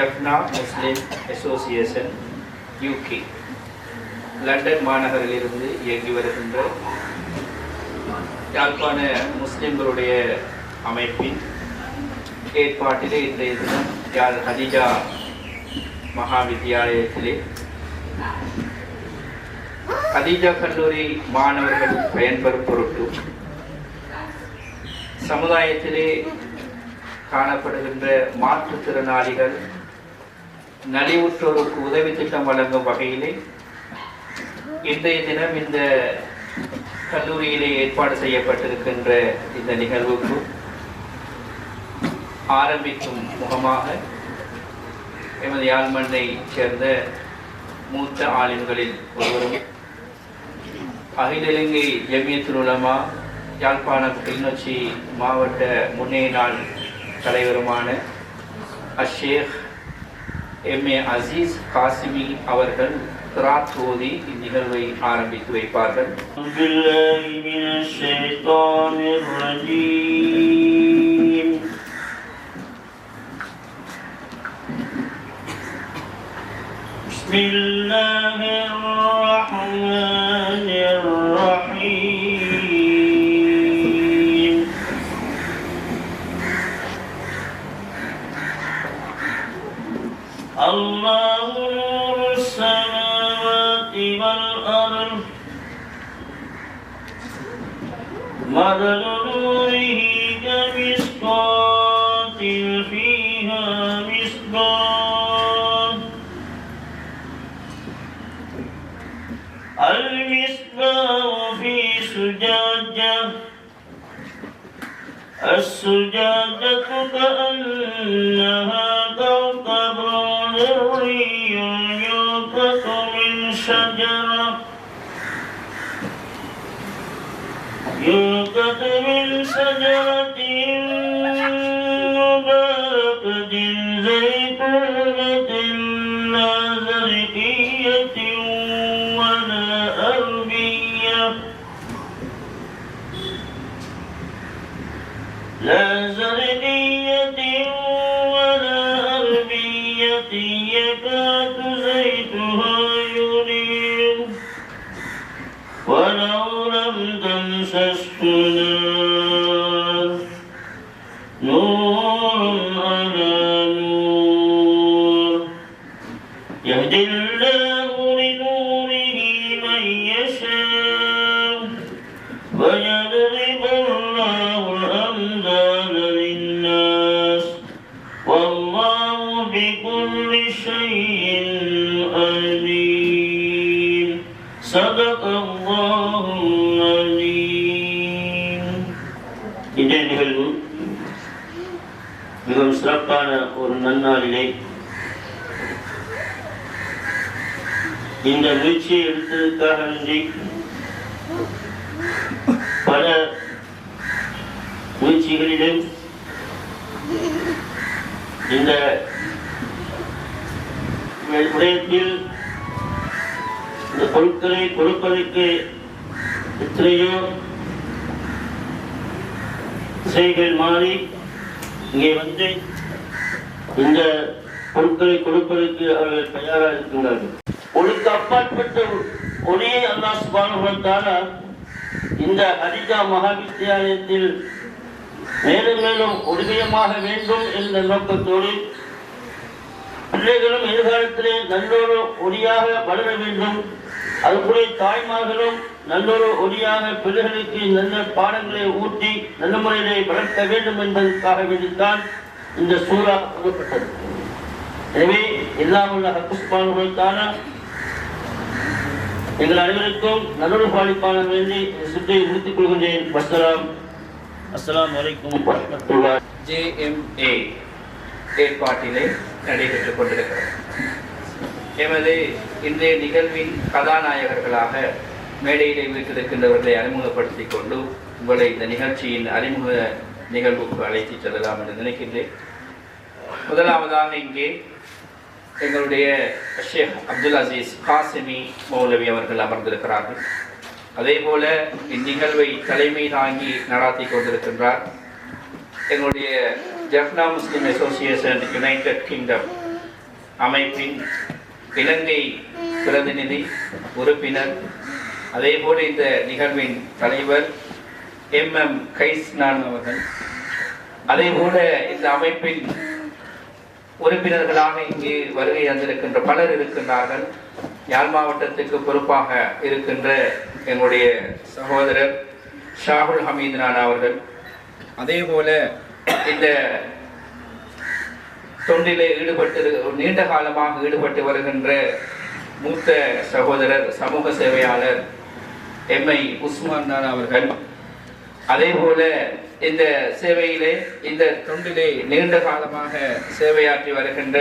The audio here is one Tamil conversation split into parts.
ஜஃப்னா முஸ்லிம் அசோசியேஷன் யூகே லண்டன் மாநகரிலிருந்து இயங்கி வருகின்ற யாழ்ப்பாண முஸ்லிம்களுடைய அமைப்பின் ஏற்பாட்டிலே இன்றைய தினம் யாழ் ஹதீஜா மகாவித்தியாலயத்திலே ஹதீஜா கல்லூரி மாணவர்கள் பயன்பெறும் பொருட்டு சமுதாயத்திலே காணப்படுகின்ற மாற்றுத்திறனாளிகள் நலிவுற்றோருக்கு உதவி திட்டம் வழங்கும் வகையிலே இன்றைய தினம் இந்த கல்லூரியிலே ஏற்பாடு செய்யப்பட்டிருக்கின்ற இந்த நிகழ்வுக்கு ஆரம்பிக்கும் முகமாக எமது யாழ்மண்ணை சேர்ந்த மூத்த ஆலிம்களில் ஒருவரும் அகில இலங்கை ஜமியத்துல் உலமா யாழ்ப்பாணம் கிளிநொச்சி மாவட்ட முன்னைய நாள் தலைவருமான அஷேக் எம்.ஏ. அசீஸ் காசிமி அவர்கள் கிராத் ஓதி இந்நிகழ்வை ஆரம்பித்து வைப்பார்கள். الله نور السماوات والأرض مثل نوره كمشكاة فيها مصباح المصباح في زجاجة الزجاجة كأنها كوكب دري يوقد من شجرة مباركة زيتونة لا زرقية ولا غربية يكاد زيتها يضيء ولو لم تمسسه نار نور على نور يهدي الله لنوره من يشاء ويضرب الله الأمثال للناس والله بكل شيء عليم صدق الله العظيم. இன்றைய நிகழ்வு மிகவும் சிறப்பான ஒரு நன்னாளிலே இந்த முயற்சியை எடுத்ததற்காக நன்றி. பல முயற்சிகளிலும் இந்த விடயத்தில் இந்த பொருட்களை கொடுப்பதற்கு எத்தனையோ திசைகள் மாறி இங்கே வந்து இந்த பொருட்களை கொடுப்பதற்கு அவர்கள் தயாராக இருக்கின்றார்கள். ஒழுக்கு அப்பாற்பட்ட ஒரே அல்லாஹ் சுப்ஹானஹு வ தஆலா இந்த ஹதீஜா மகாவித்தியாலயத்தில் மேலும் மேலும் ஒருமியமாக வேண்டும் என்ற நோக்கத்தோடு பிள்ளைகளும் எதிர்காலத்திலே நல்லொரு ஒளியாக வளர வேண்டும், அதுபோல தாய்மார்களும் நல்லொரு ஒளியாக பிள்ளைகளுக்கு நல்ல பாடங்களை ஊட்டி நல்ல முறையிலே வளர்க்க வேண்டும் என்பதற்காக வேண்டித்தான் இந்த சூரா கொடுக்கப்பட்டது. எனவே எல்லாம் உள்ள அல்லாஹ் சுப்ஹானஹு வ தஆலா எங்கள் அனைவருக்கும் நல்லொரு பாலிப்பான வேண்டி சுற்றி முடித்துக் கொள்கின்றேன். அஸ்ஸலாமு அலைக்கும் வரஹ்மத்துல்லாஹி. JMA ஏற்பாட்டிலே நடைபெற்றுக் கொண்டிருக்கிறது. எமது இன்றைய நிகழ்வின் கதாநாயகர்களாக மேடையிலே வீட்டிருக்கின்றவர்களை அறிமுகப்படுத்திக் கொண்டு உங்களை இந்த நிகழ்ச்சியின் அறிமுக நிகழ்வுக்கு அழைத்து செல்லலாம் என்று நினைக்கின்றேன். முதலாவதாக இங்கே எங்களுடைய ஷேக் அப்துல் அசீஸ் காசிமி மௌலவி அவர்கள் அமர்ந்திருக்கிறார்கள். அதே போல இந்நிகழ்வை தலைமை தாங்கி நடாத்தி கொண்டிருக்கின்றார் எங்களுடைய ஜஃப்னா முஸ்லிம் அசோசியேஷன் யுனைடெட் கிங்டம் அமைப்பின் இலங்கை பிரதிநிதி உறுப்பினர், அதேபோல இந்த நிகழ்வின் தலைவர் MM கைஸ்னான் அவர்கள், அதேபோல இந்த அமைப்பின் உறுப்பினர்களாக இங்கு வருகை தந்திருக்கின்ற பலர் இருக்கின்றார்கள். யாழ் மாவட்டத்துக்கு பொறுப்பாக இருக்கின்ற எங்களுடைய சகோதரர் ஷாகுல் ஹமீது நானா அவர்கள், அதேபோல இந்த தொண்டிலே நீண்ட காலமாக ஈடுபட்டு வருகின்ற மூத்த சகோதரர் சமூக சேவையாளர் MI உஸ்மான் நானா அவர்கள், அதேபோல இந்த சேவையிலே இந்த தொண்டிலே நீண்ட காலமாக சேவையாற்றி வருகின்ற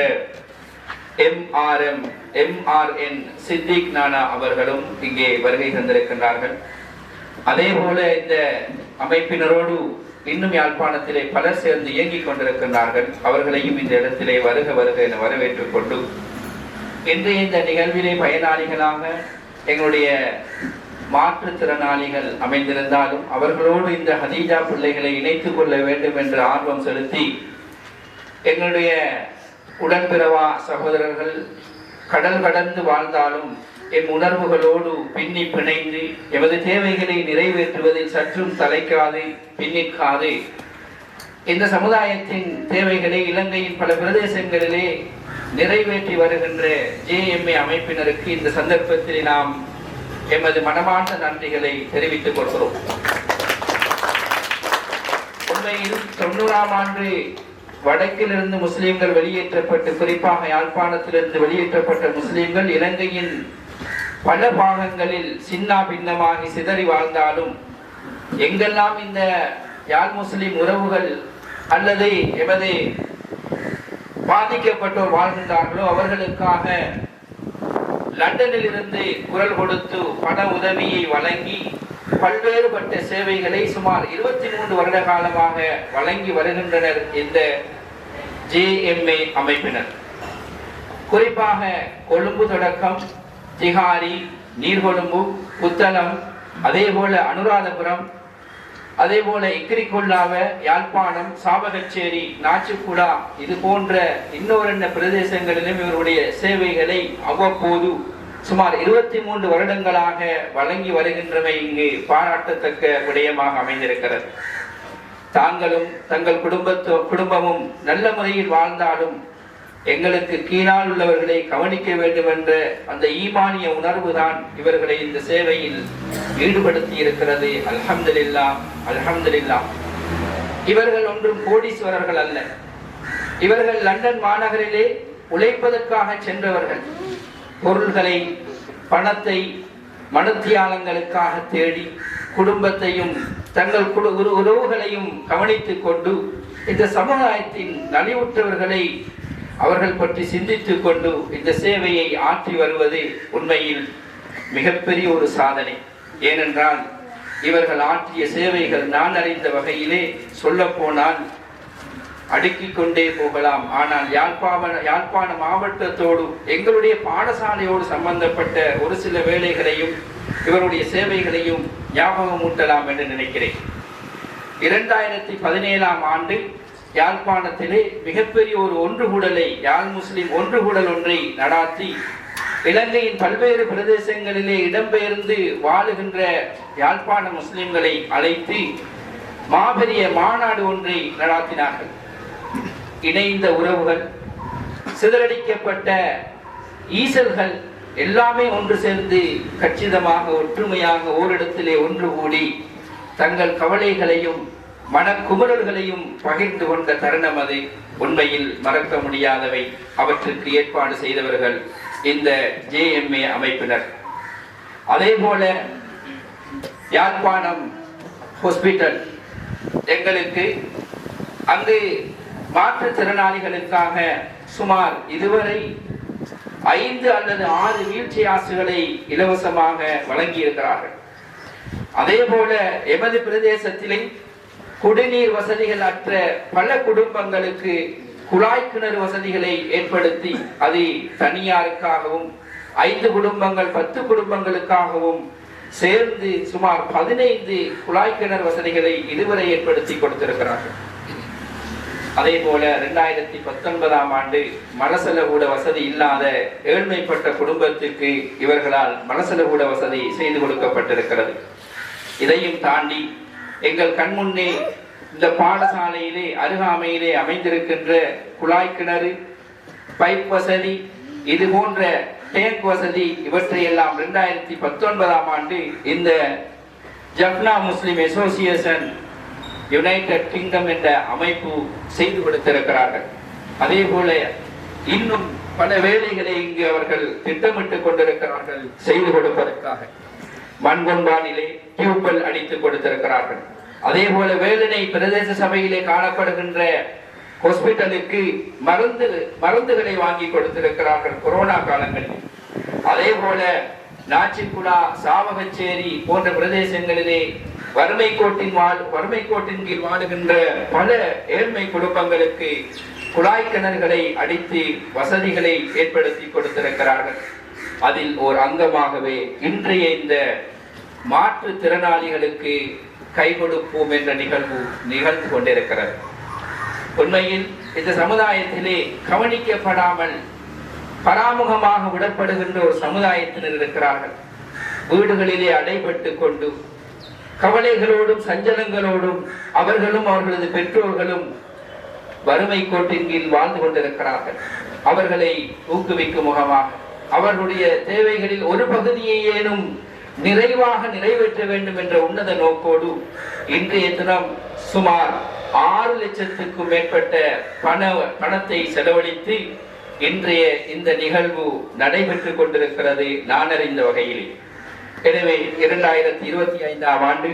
MRN சித்திக் நானா அவர்களும் இங்கே வருகை தந்திருக்கின்றார்கள். அதேபோல இந்த அமைப்பினரோடு இன்னும் யாழ்ப்பாணத்திலே பலர் சேர்ந்து இயங்கிக் கொண்டிருக்கின்றார்கள். அவர்களையும் இந்த இடத்திலே வருக வருக என வரவேற்றுக் கொண்டு இன்றைய இந்த நிகழ்விலே பயனாளிகளாக எங்களுடைய மாற்றுத்திறனாளிகள் அமைந்திருந்தாலும் அவர்களோடு இந்த ஹதீஜா பிள்ளைகளை இணைத்துக் கொள்ள வேண்டும் என்ற ஆர்வம் செலுத்தி எங்களுடைய உடன்பிறவா சகோதரர்கள் கடல் கடந்து வாழ்ந்தாலும் எம் உணர்வுகளோடு பின்னி பிணைந்து எமது தேவைகளை நிறைவேற்றுவதில் சற்றும் தலைக்காது பின்னிக்காது இந்த சமுதாயத்தின் தேவைகளை இலங்கையின் பல பிரதேசங்களிலே நிறைவேற்றி வருகின்ற JMA அமைப்பினருக்கு இந்த சந்தர்ப்பத்தில் நாம் எமது மனமார்ந்த நன்றிகளை தெரிவித்துக் கொள்கிறோம். உண்மையில் 90ஆம் ஆண்டு வடக்கிலிருந்து முஸ்லிம்கள் வெளியேற்றப்பட்டு, குறிப்பாக யாழ்ப்பாணத்திலிருந்து வெளியேற்றப்பட்ட முஸ்லிம்கள் இலங்கையின் பல பாகங்களில் சின்ன பின்னமாகி சிதறி வாழ்ந்தாலும் எங்கெல்லாம் இந்த யாழ் முஸ்லிம் உறவுகள் அல்லது எமது பாதிக்கப்பட்டோர் வாழ்கின்றார்களோ அவர்களுக்காக லண்டனில் இருந்து குரல் கொடுத்து பண உதவியை வழங்கி பல்வேறுபட்ட சேவைகளை சுமார் 23 வருட காலமாக வழங்கி வருகின்றனர் இந்த JMA அமைப்பினர். குறிப்பாக கொழும்பு தொடக்கம் திகாரி, நீர்கொழும்பு, புத்தளம், அதேபோல அனுராதபுரம், அதேபோல இக்கிரிகொல்லாவ, யாழ்ப்பாணம், சாவகச்சேரி, நாச்சுக்குடா, இது போன்ற இன்னொரு பிரதேசங்களிலும் இவருடைய சேவைகளை அவ்வப்போது சுமார் 23 வருடங்களாக வழங்கி வருகின்றமை இங்கு பாராட்டத்தக்க விடயமாக அமைந்திருக்கிறது. தாங்களும் தங்கள் குடும்பமும் நல்ல முறையில் வாழ்ந்தாலும் எங்களுக்கு கீழால் உள்ளவர்களை கவனிக்க வேண்டும் என்ற அந்த ஈமானிய உணர்வு தான் இவர்களை இந்த சேவையில் ஈடுபடுத்தி இருக்கிறது. அல்ஹம்துலில்லாஹ், அல்ஹம்துலில்லாஹ். இவர்கள் ஒன்றும் கோடீஸ்வரர்கள் அல்ல. இவர்கள் லண்டன் மாநகரிலே உழைப்பதற்காக சென்றவர்கள். பொருள்களை, பணத்தை மனத்தியாலங்களுக்காக தேடி குடும்பத்தையும் தங்கள் உறவுகளையும் கவனித்துக் கொண்டு இந்த சமுதாயத்தின் நலிவுற்றவர்களை அவர்கள் பற்றி சிந்தித்துக் கொண்டு இந்த சேவையை ஆற்றி வருவது உண்மையில் மிகப்பெரிய ஒரு சாதனை. ஏனென்றால் இவர்கள் ஆற்றிய சேவைகள் நான் அறிந்த வகையிலே சொல்ல போனால் அடுக்கிக் கொண்டே போகலாம். ஆனால் யாழ்ப்பாண மாவட்டத்தோடு எங்களுடைய பாடசாலையோடு சம்பந்தப்பட்ட ஒரு சில வேலைகளையும் இவருடைய சேவைகளையும் ஞாபகம் ஊட்டலாம் என்று நினைக்கிறேன். 2017ஆம் ஆண்டு யாழ்ப்பாணத்திலே மிகப்பெரிய ஒரு ஒன்றுகூடலை, யாழ் முஸ்லிம் ஒன்றுகூடல் ஒன்றை நடாத்தி இலங்கையின் பல்வேறு பிரதேசங்களிலே இடம்பெயர்ந்து வாழுகின்ற யாழ்ப்பாண முஸ்லிம்களை அழைத்து மாபெரிய மாநாடு ஒன்றை நடாத்தினார்கள். இணைந்த உறவுகள், சிதறடிக்கப்பட்ட ஈசல்கள் எல்லாமே ஒன்று சேர்ந்து கச்சிதமாக ஒற்றுமையாக ஓரிடத்திலே ஒன்று கூடி தங்கள் கவலைகளையும் மனக்குமுறல்களையும் பகிர்ந்து கொண்ட தருணம் அது. உண்மையில் மறக்க முடியாதவை. அவற்றுக்கு ஏற்பாடு செய்தவர்கள் இந்த JMA அமைப்பினர். அதே போல யாழ்ப்பாணம் ஹாஸ்பிட்டல் எங்களுக்கு அங்கு மாற்றுத்திறனாளிகளுக்காக சுமார் இதுவரை 5 அல்லது 6 வீழ்ச்சி ஆசுகளை இலவசமாக வழங்கியிருக்கிறார்கள். அதே போல எமது பிரதேசத்திலே குடிநீர் வசதிகள் அற்ற பல குடும்பங்களுக்கு குழாய் கிணறு வசதிகளை ஏற்படுத்தி அதை தனியாருக்காகவும் 5 குடும்பங்கள் 10 குடும்பங்களுக்காகவும் சேர்ந்து சுமார் 15 குழாய் கிணறு வசதிகளை இதுவரை ஏற்படுத்தி கொடுத்திருக்கிறார்கள். அதே போல 2019ஆம் ஆண்டு மலசலகூட வசதி இல்லாத ஏழ்மைப்பட்ட குடும்பத்திற்கு இவர்களால் மலசலகூட வசதி செய்து கொடுக்கப்பட்டிருக்கிறது. இதையும் தாண்டி எங்கள் கண்முன்னே இந்த பாடசாலையிலே அருகாமையிலே அமைந்திருக்கின்ற குழாய் கிணறு, பைப் வசதி, இது போன்ற டேங்க் வசதி இவற்றையெல்லாம் 2019ஆம் ஆண்டு இந்த ஜப்னா முஸ்லிம் அசோசியேஷன் யுனைடெட் கிங்டம் என்ற அமைப்பு செய்து கொடுத்திருக்கிறார்கள். அதே போல இன்னும் பல வேலைகளை இங்கு அவர்கள் திட்டமிட்டுக் கொண்டிருக்கிறார்கள் செய்து கொடுப்பதற்காக. மண்கொன்பானிலே டியூப்வெல் அடித்துக் கொடுத்திருக்கிறார்கள். அதே போல வேலனை பிரதேச சபையிலே காணப்படுகின்ற ஹாஸ்பிட்டலுக்கு மருந்துகளை வாங்கி கொடுத்திருக்கிறார்கள் கொரோனா காலங்களில். அதே போல நாச்சிக்குடா, சாவகச்சேரி போன்ற பிரதேசங்களிலே வறுமை கோட்டின் கீழ் வாழுகின்ற பல ஏழ்மை குடும்பங்களுக்கு குழாய் கிணறுகளை அடித்து வசதிகளை ஏற்படுத்தி கொடுத்திருக்கிறார்கள். அதில் ஒரு அங்கமாகவே இன்றைய இந்த மாற்றுத்திறனாளிகளுக்கு கை கொடுப்போம் என்ற நிகழ்வு நிகழ்ந்து கொண்டிருக்கிறது. உண்மையில் இந்த சமுதாயத்திலே கவனிக்கப்படாமல் பராமுகமாக விடப்படுகின்ற ஒரு சமுதாயத்தினர் இருக்கிறார்கள். வீடுகளிலே அடைபட்டு கொண்டு கவலைகளோடும் சஞ்சலங்களோடும் அவர்களும் அவர்களது பெற்றோர்களும் வறுமை கோட்டின் கீழ் வாழ்ந்து கொண்டிருக்கிறார்கள். அவர்களை ஊக்குவிக்கும் முகமாக அவர்களுடைய தேவைகளில் ஒரு பகுதியை ஏனும் நிறைவாக நிறைவேற்ற வேண்டும் என்ற உன்னத நோக்கோடு இன்றைய தினம் சுமார் 6 லட்சத்துக்கும் மேற்பட்ட பணத்தை செலவழித்து இன்றைய இந்த நிகழ்வு நடைபெற்றுக் கொண்டிருக்கிறது நான் அறிந்த வகையில். எனவே 2025ஆம் ஆண்டு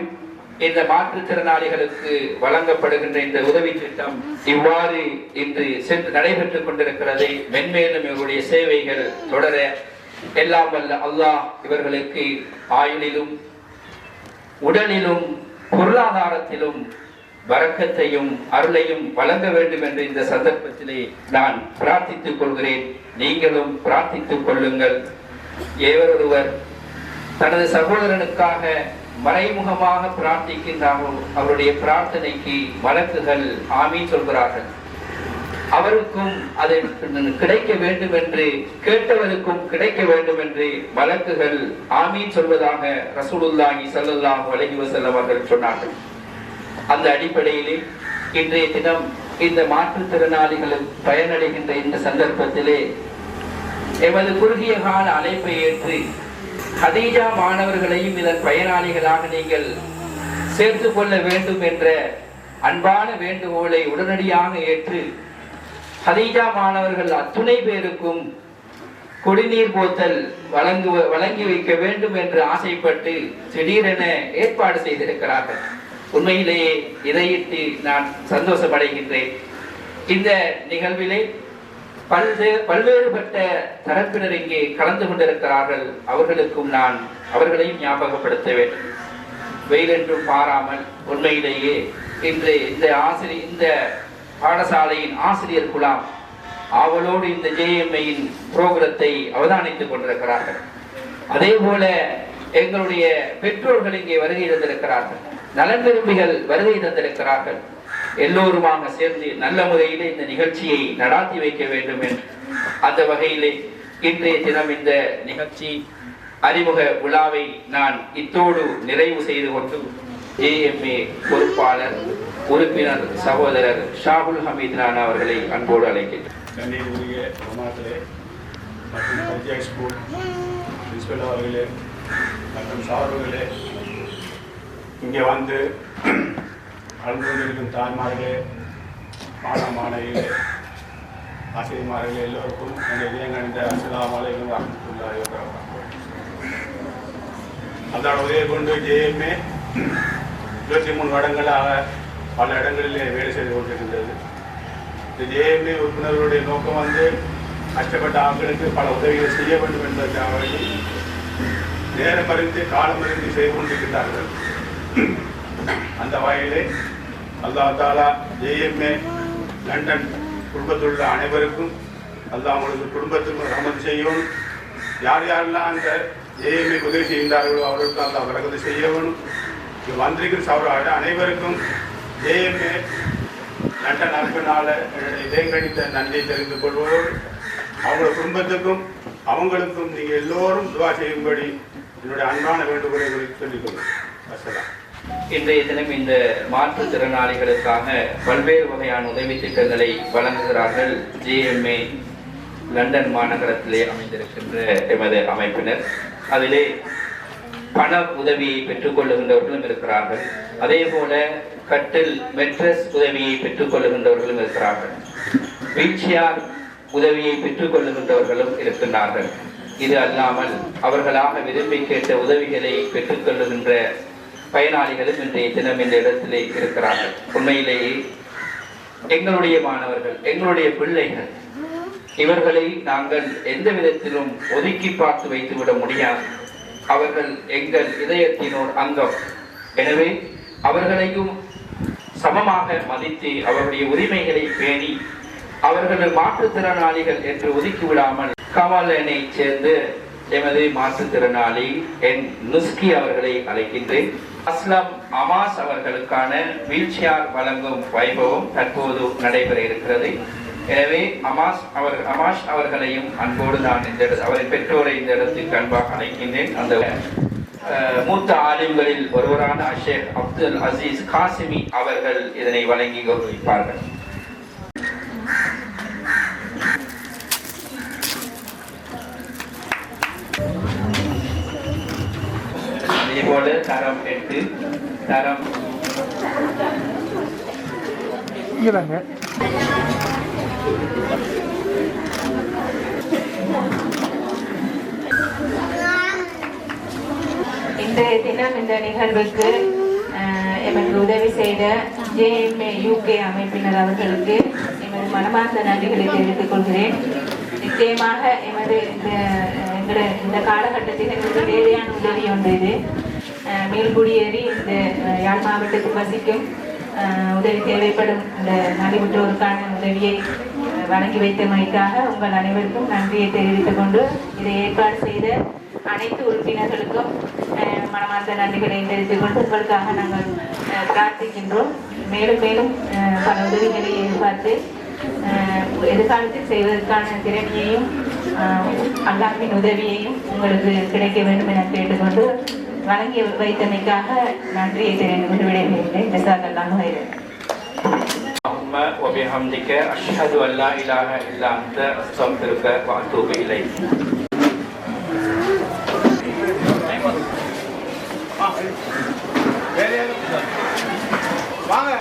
இந்த மாற்றுத்திறனாளிகளுக்கு வழங்கப்படுகின்ற இந்த உதவி திட்டம் இவ்வாறு இன்று நடைபெற்றுக் கொண்டிருக்கிறது. மென்மேலும் இவருடைய சேவைகள் தொடர எல்லாம் வல்ல அல்லாஹ் இவர்களுக்கு ஆயுளிலும் உடலிலும் பொருளாதாரத்திலும் பரக்கத்தையும் அருளையும் வழங்க வேண்டும் என்று இந்த சந்தர்ப்பத்திலே நான் பிரார்த்தித்துக் கொள்கிறேன். நீங்களும் பிரார்த்தித்துக் கொள்ளுங்கள். எவரொருவர் தனது சகோதரனுக்காக மறைமுகமாக பிரார்த்திக்கின்றாரோ அவருடைய பிரார்த்தனைக்கு மலக்குகள் ஆமீன் சொல்கிறார்கள். அவருக்கும் அது கிடைக்க வேண்டும் என்று கேட்டவருக்கும் கிடைக்க வேண்டும் என்று மலக்குகள் ஆமீன் சொல்வதாக ரசூலுல்லாஹி ஸல்லல்லாஹு அலைஹி வஸல்லம் அவர்கள் சொன்னார்கள். அந்த அடிப்படையிலே இன்றைய தினம் இந்த மாற்றுத்திறனாளிகள் பயனடைகின்ற இந்த சந்தர்ப்பத்திலே எமது குறுகிய கால அழைப்பை ஏற்று ஹதீஜா மாணவர்களையும் இதன் பயனாளிகளாக நீங்கள் சேர்த்துக் கொள்ள வேண்டும் என்ற அன்பான வேண்டுகோளை உடனடியாக ஏற்று ஹதீஜா மாணவர்கள் அத்துணை பேருக்கும் குடிநீர் போத்தல் வழங்கி வைக்க வேண்டும் என்று ஆசைப்பட்டு திடீரென ஏற்பாடு செய்திருக்கிறார்கள். உண்மையிலேயே இதையிட்டு நான் சந்தோஷமடைகின்றேன். இந்த நிகழ்விலே பல்வேறுபட்ட தரப்பினர் இங்கே கலந்து கொண்டிருக்கிறார்கள். அவர்களையும் ஞாபகப்படுத்த வேண்டும். வெயிலென்றும் பாராமல் உண்மையிலேயே இன்று இந்த பாடசாலையின் ஆசிரியர் குழாம் அவளோடு இந்த JMA-யின் புரோகிரத்தை அவதானித்துக் கொண்டிருக்கிறார்கள். அதே போல எங்களுடைய பெற்றோர்கள் இங்கே வருகை தந்திருக்கிறார்கள். நலன் விரும்பிகள் வருகை தந்திருக்கிறார்கள். எல்லோருமாக சேர்ந்து நல்ல முறையிலே இந்த நிகழ்ச்சியை நடாத்தி வைக்க வேண்டும் என்று அந்த வகையிலே இன்றைய தினம் இந்த நிகழ்ச்சி அறிமுக விழாவை நான் இத்தோடு நிறைவு செய்து கொண்டு JMA பொறுப்பாளர் உறுப்பினர் சகோதரர் ஷாகுல் ஹமீத் ரானா அவர்களை அன்போடு அழைக்கிறேன். மற்றும் சார்புகளே, இங்கே வந்து கலந்து கொண்டிருக்கும் தாய்மார்களே, மாணவிகளே, ஆசிரியமார்களே, எல்லோருக்கும் எங்கள் இதயங்கணிந்த அஸ்ஸலாமு அலைக்கும் வரஹ்மத்துல்லாஹி வபரகாத்துஹு. அதோட உதவி கொண்டு JMA 23 வருடங்களாக பல இடங்களிலே வேலை செய்து கொண்டிருக்கின்றது. இந்த JMA உறுப்பினர்களுடைய நோக்கம் வந்து கஷ்டப்பட்ட ஆட்களுக்கு பல உதவிகளை செய்ய வேண்டும் என்பதற்காக நேரம் அறிந்து காலம் அறிந்து செய்து கொண்டிருக்கிறார்கள். அந்த வகையிலே அல்லாஹ் தாலா JMA லண்டன் குடும்பத்தில் உள்ள அனைவருக்கும் அல்லாஹ் அவங்களுக்கு குடும்பத்துக்கும் ரஹமத் செய்யணும். யார் யாரெல்லாம் அந்த JMA உதவி செய்கின்றார்களோ அவர்களுக்கு அல்லாஹ் வரக்கத்தை செய்யணும். வந்திருக்கிற சகோதரர்கள் அனைவருக்கும் JMA நல்ல நட்பினால் இதயம் கணித்த நன்றியை தெரிந்து கொள்வோம். அவங்க குடும்பத்துக்கும் அவங்களுக்கும் நீங்கள் எல்லோரும் துவா செய்யும்படி என்னுடைய அன்பான வேண்டுகோளை சொல்லிக் கொள்வோம். அஸ்ஸலாம். இன்றைய தினம் இந்த மாற்றுத்திறனாளிகளுக்காக பல்வேறு வகையான உதவி திட்டங்களை வழங்குகிறார்கள் JMA லண்டன் மாநகரத்திலே அமைந்திருக்கின்ற எமது அமைப்பினர். அதிலே பண உதவியை பெற்றுக்கொள்ளுகின்றவர்களும் இருக்கிறார்கள். அதே போல கட்டில் மெட்ரஸ் உதவியை பெற்றுக்கொள்ளுகின்றவர்களும் இருக்கிறார்கள். வீல்சேர் உதவியை பெற்றுக்கொள்ளுகின்றவர்களும் இருக்கின்றார்கள். இது அல்லாமல் அவர்களாக விரும்பி கேட்ட உதவிகளை பெற்றுக்கொள்ளுகின்ற பயனாளிகளும் இன்றைய தினம் இந்த இடத்திலே இருக்கிறார்கள். உண்மையிலேயே எங்களுடைய மாணவர்கள், எங்களுடைய பிள்ளைகள், இவர்களை நாங்கள் எந்த விதத்திலும் ஒதுக்கி பார்த்து வைத்துவிட முடியாது. அவர்கள் எங்கள் இதயத்தினோர் அங்கம். எனவே அவர்களையும் சமமாக மதித்து அவருடைய உரிமைகளை பேணி அவர்கள் மாற்றுத்திறனாளிகள் என்று ஒதுக்கிவிடாமல் கமலனை சேர்ந்து எமது மாற்றுத்திறனாளி என் நுஸ்கி அவர்களை அழைக்கின்றேன். அஸ்லம் அமாஸ் அவர்களுக்கான வீல்சேர் வழங்கும் வைபவம் தற்போது நடைபெற இருக்கிறது. எனவே அமாஷ் அவர்களையும் அன்போடு நான் அவரின் பெற்றோரை இந்த இடத்துக்கு அன்பாக அழைக்கின்றேன். அந்த மூத்த ஆலிம்களில் ஒருவரான ஷேக் அப்துல் அசீஸ் காசிமி அவர்கள் இதனை வழங்கி கௌரவிப்பார்கள். இதேபோல தரம் 8 தரம் இன்றைய தினம் இந்த நிகழ்வுக்கு எமக்கு உதவி செய்த JMA UK அமைப்பினர் அவர்களுக்கு எமது மனமார்ந்த நன்றிகளை தெரிவித்துக் கொள்கிறேன். நிச்சயமாக எமது இந்த காலகட்டத்தில் எங்களுக்கு தேவையான உதவி ஒன்று இது. மேல்குடியேறி இந்த யாழ் மாவட்டத்தில் வசிக்கும் உதவி தேவைப்படும் இந்த நலிவுற்றோருக்கான உதவியை வழங்கி வைத்தமைக்காக உங்கள் அனைவருக்கும் நன்றியை தெரிவித்துக் கொண்டு இதை ஏற்பாடு செய்த அனைத்து உறுப்பினர்களுக்கும் மனமார்ந்த நன்றிகளை தெரிவித்துக் கொண்டு உங்களுக்காக நாங்கள் பிரார்த்திக்கின்றோம். மேலும் மேலும் பல உதவிகளை எதிர்பார்த்து எதிர்காலத்தில் செய்வதற்கான திறமையையும் அல்லாஹ்வின் உதவியையும் உங்களுக்கு கிடைக்க வேண்டும் என கேட்டுக்கொண்டு வழங்கி வைத்தமைக்காக நன்றியை தெரிவித்துக் கொண்டு விடைபெறுகிறேன். ஜஸாக்கல்லாஹு ஹைரன். وبحمدك أشهد أن لا إله إلا أنت أستغفرك وأتوب إليك. வாங்க